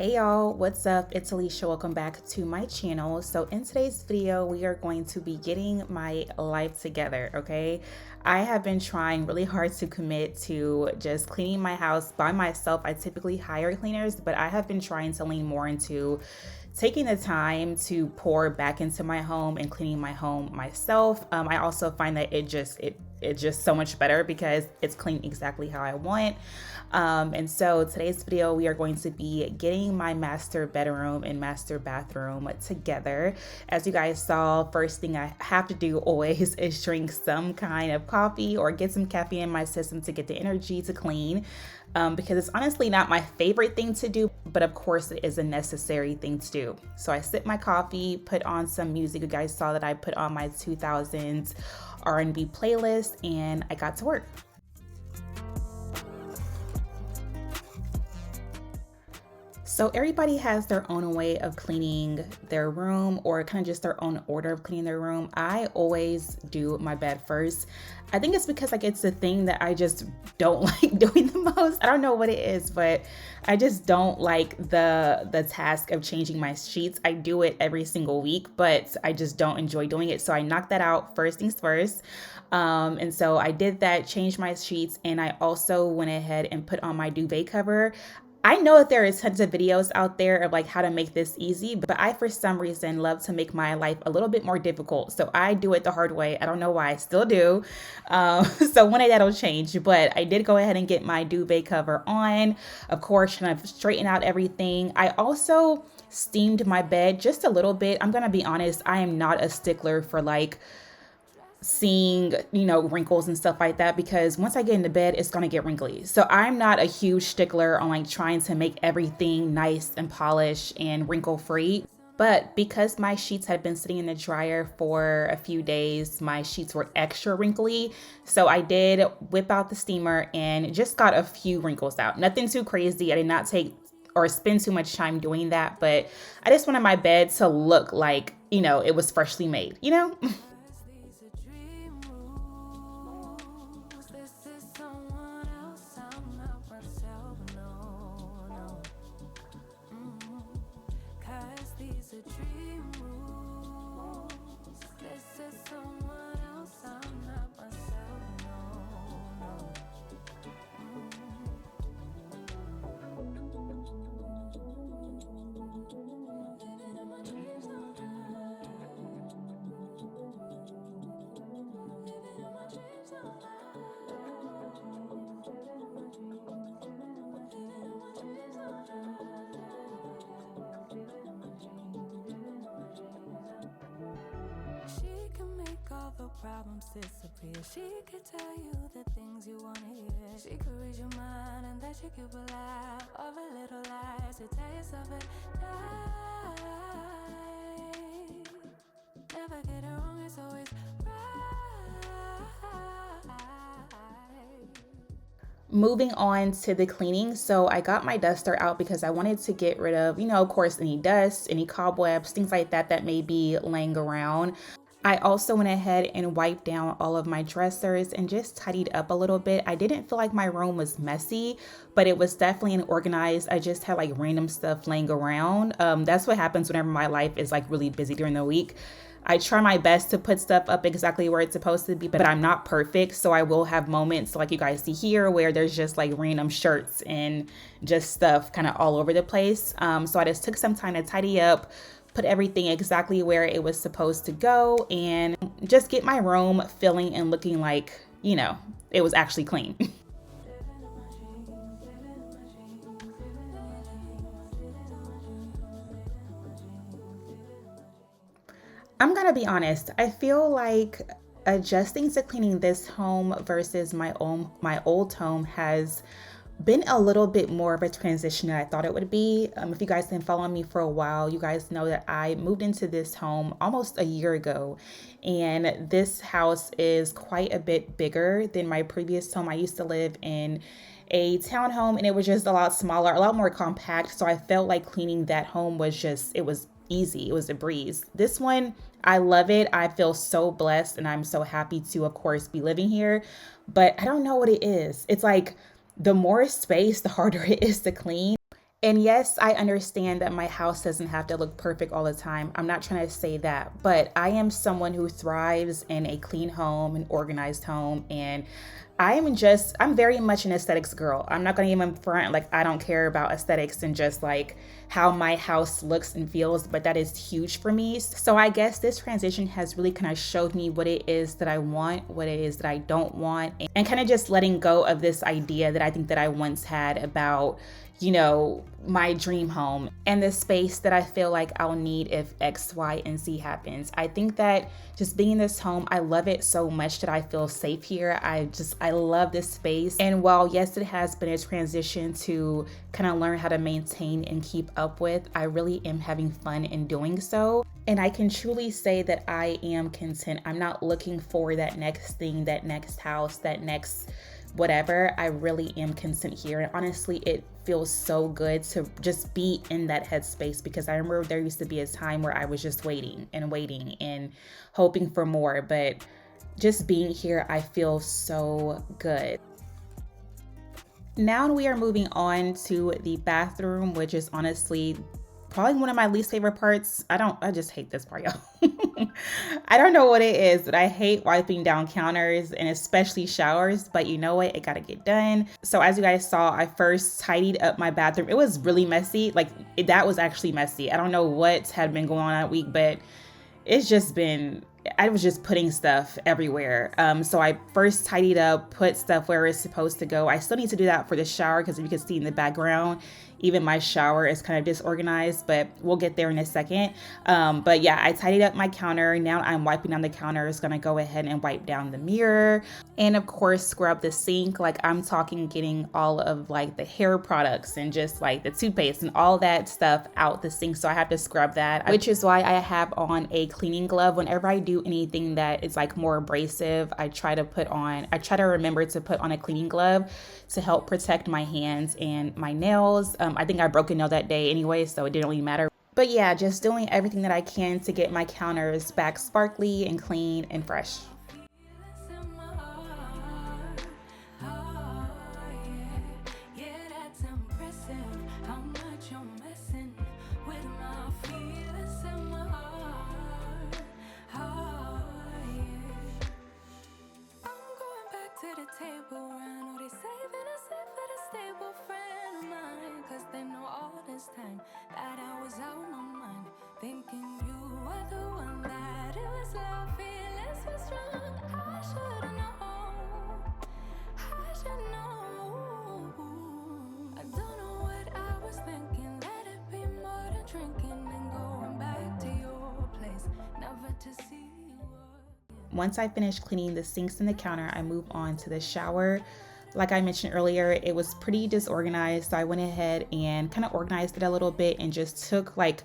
Hey y'all, what's up? It's Alisha. Welcome back to my channel. So in today's video, we are going to be getting my life together, okay? I have been trying really hard to commit to just cleaning my house by myself. I typically hire cleaners, but I have been trying to lean more into taking the time to pour back into my home and cleaning my home myself. I also find that it's just so much better because it's clean exactly how I want. And so today's video, we are going to be getting my master bedroom and master bathroom together. As you guys saw, first thing I have to do always is drink some kind of coffee or get some caffeine in my system to get the energy to clean. Because it's honestly not my favorite thing to do, but of course it is a necessary thing to do. So I sip my coffee, put on some music. You guys saw that I put on my 2000s R&B playlist, and I got to work. So everybody has their own way of cleaning their room, or kind of just their own order of cleaning their room. I always do my bed first. I think it's because like it's the thing that I just don't like doing the most. I don't know what it is, but I just don't like the task of changing my sheets. I do it every single week, but I just don't enjoy doing it. So I knocked that out first things first. And so I did that, changed my sheets, and I also went ahead and put on my duvet cover. I know that there is tons of videos out there of like how to make this easy, but I, for some reason, love to make my life a little bit more difficult. So I do it the hard way. I don't know why, I still do. So one day that'll change, but I did go ahead and get my duvet cover on. Of course, trying to straighten out everything. I also steamed my bed just a little bit. I'm gonna be honest, I am not a stickler for like seeing, wrinkles and stuff like that, because once I get into bed, it's gonna get wrinkly. So I'm not a huge stickler on like trying to make everything nice and polished and wrinkle free. But because my sheets had been sitting in the dryer for a few days, my sheets were extra wrinkly. So I did whip out the steamer and just got a few wrinkles out. Nothing too crazy. I did not take or spend too much time doing that, but I just wanted my bed to look like, it was freshly made. All the problems disappear. She could tell you the things you want to hear. She could read your mind and that she could laugh of a little lies, a taste of it. Never get it wrong, it's always right. Moving on to the cleaning. So I got my duster out because I wanted to get rid of, of course, any dust, any cobwebs, things like that that may be laying around. I also went ahead and wiped down all of my dressers and just tidied up a little bit. I didn't feel like my room was messy, but it was definitely unorganized. I just had like random stuff laying around. That's what happens whenever my life is like really busy during the week. I try my best to put stuff up exactly where it's supposed to be, but I'm not perfect. So I will have moments like you guys see here where there's just like random shirts and just stuff kind of all over the place. So I just took some time to tidy up, put everything exactly where it was supposed to go, and just get my room feeling and looking like, it was actually clean. I'm gonna be honest, I feel like adjusting to cleaning this home versus my old home has been a little bit more of a transition than I thought it would be. If you guys been following me for a while, you guys know that I moved into this home almost a year ago, and this house is quite a bit bigger than my previous home. I used to live in a townhome, and it was just a lot smaller, a lot more compact. So I felt like cleaning that home it was easy. It was a breeze. This one, I love it. I feel so blessed, and I'm so happy to, of course, be living here. But I don't know what it is. It's like the more space, the harder it is to clean. And yes, I understand that my house doesn't have to look perfect all the time. I'm not trying to say that, but I am someone who thrives in a clean home, an organized home, and I'm very much an aesthetics girl. I'm not gonna even front like I don't care about aesthetics and just like how my house looks and feels, but that is huge for me. So I guess this transition has really kind of showed me what it is that I want, what it is that I don't want, and kind of just letting go of this idea that I think that I once had about, my dream home and the space that I feel like I'll need if X, Y, and Z happens. I think that just being in this home, I love it so much that I feel safe here. I love this space. And while yes, it has been a transition to kind of learn how to maintain and keep up with, I really am having fun in doing so. And I can truly say that I am content. I'm not looking for that next thing, that next house, that next whatever. I really am content here. And honestly, it feels so good to just be in that headspace, because I remember there used to be a time where I was just waiting and hoping for more. But just being here, I feel so good. Now we are moving on to the bathroom, which is honestly probably one of my least favorite parts. I just hate this part, y'all. I don't know what it is, but I hate wiping down counters and especially showers, but you know what? It gotta get done. So as you guys saw, I first tidied up my bathroom. It was really messy. That was actually messy. I don't know what had been going on that week, but I was just putting stuff everywhere. So I first tidied up, put stuff where it's supposed to go. I still need to do that for the shower, because if you can see in the background, even my shower is kind of disorganized, but we'll get there in a second. But yeah, I tidied up my counter. Now I'm wiping down the counter. It's gonna go ahead and wipe down the mirror. And of course, scrub the sink. Like I'm talking getting all of like the hair products and just like the toothpaste and all that stuff out the sink. So I have to scrub that, which is why I have on a cleaning glove. Whenever I do anything that is like more abrasive, I try to remember to put on a cleaning glove to help protect my hands and my nails. I think I broke a nail that day anyway, so it didn't really matter. But yeah, just doing everything that I can to get my counters back sparkly and clean and fresh. Time that I was out my mind, thinking you were the one, that it was love, feelings were strong. I should know. I don't know what I was thinking. Let it be more than drinking and going back to your place, never to see you again. Once I finish cleaning the sinks and the counter, I move on to the shower. Like I mentioned earlier, it was pretty disorganized, so I went ahead and kind of organized it a little bit and just took like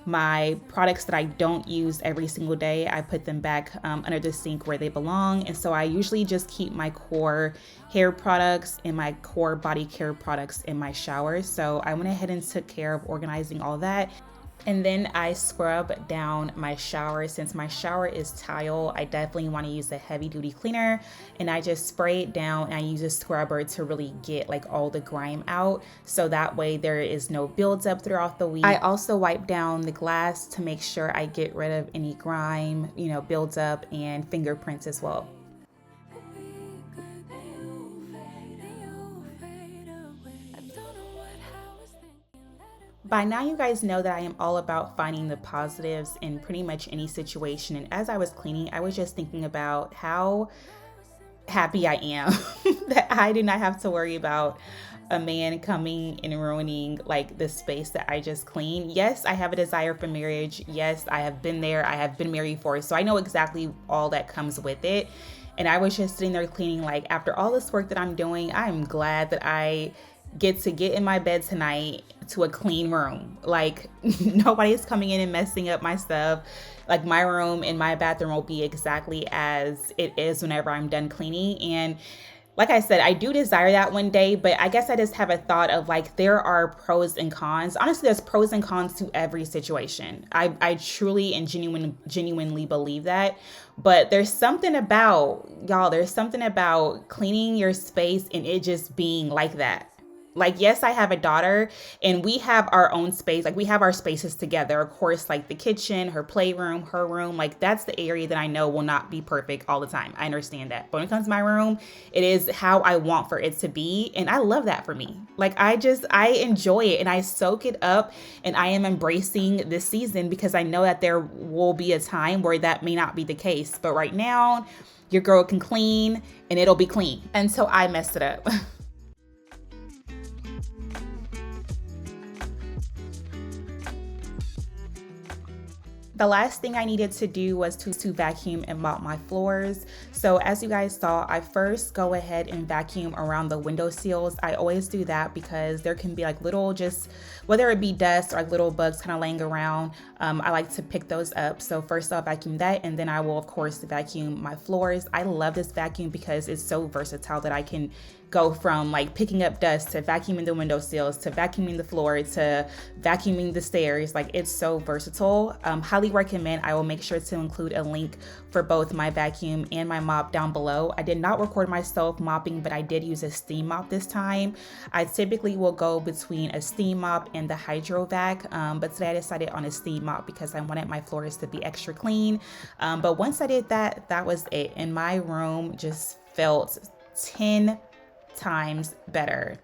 my products that I don't use every single day. I put them back under the sink where they belong. And so I usually just keep my core hair products and my core body care products in my shower. So I went ahead and took care of organizing all that. And then I scrub down my shower. Since my shower is tile, I definitely want to use a heavy duty cleaner, and I just spray it down and I use a scrubber to really get like all the grime out, so that way there is no buildup throughout the week. I also wipe down the glass to make sure I get rid of any grime, buildup and fingerprints as well. By now, you guys know that I am all about finding the positives in pretty much any situation. And as I was cleaning, I was just thinking about how happy I am that I do not have to worry about a man coming and ruining like the space that I just cleaned. Yes, I have a desire for marriage. Yes, I have been there. I have been married for, so I know exactly all that comes with it. And I was just sitting there cleaning, like after all this work that I'm doing, I'm glad that I get in my bed tonight to a clean room. Like nobody's coming in and messing up my stuff. Like my room and my bathroom will be exactly as it is whenever I'm done cleaning. And like I said, I do desire that one day, but I guess I just have a thought of like, there are pros and cons. Honestly, there's pros and cons to every situation. I truly and genuinely believe that. But there's something about cleaning your space and it just being like that. Like, yes, I have a daughter and we have our own space. Like, we have our spaces together. Of course, like the kitchen, her playroom, her room, like that's the area that I know will not be perfect all the time. I understand that. But when it comes to my room, it is how I want for it to be. And I love that for me. Like, I enjoy it and I soak it up, and I am embracing this season because I know that there will be a time where that may not be the case. But right now, your girl can clean and it'll be clean until I mess it up. The last thing I needed to do was to vacuum and mop my floors. So as you guys saw, I first go ahead and vacuum around the window sills. I always do that because there can be like little, just whether it be dust or like little bugs kind of laying around. I like to pick those up. So first I'll vacuum that, and then I will of course vacuum my floors. I love this vacuum because it's so versatile that I can go from like picking up dust to vacuuming the windowsills to vacuuming the floor to vacuuming the stairs. Like, it's so versatile. Highly recommend. I will make sure to include a link for both my vacuum and my mop down below. I did not record myself mopping, but I did use a steam mop this time. I typically will go between a steam mop and the hydro vac, but today I decided on a steam mop because I wanted my floors to be extra clean. But once I did that, that was it. And my room just felt 10 times better.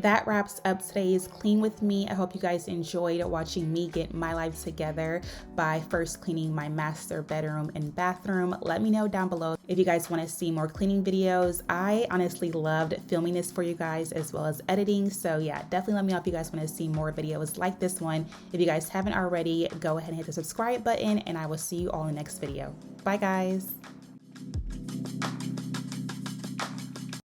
That wraps up today's Clean With Me. I hope you guys enjoyed watching me get my life together by first cleaning my master bedroom and bathroom. Let me know down below if you guys want to see more cleaning videos. I honestly loved filming this for you guys as well as editing. So yeah, definitely let me know if you guys want to see more videos like this one. If you guys haven't already, go ahead and hit the subscribe button, and I will see you all in the next video. Bye guys.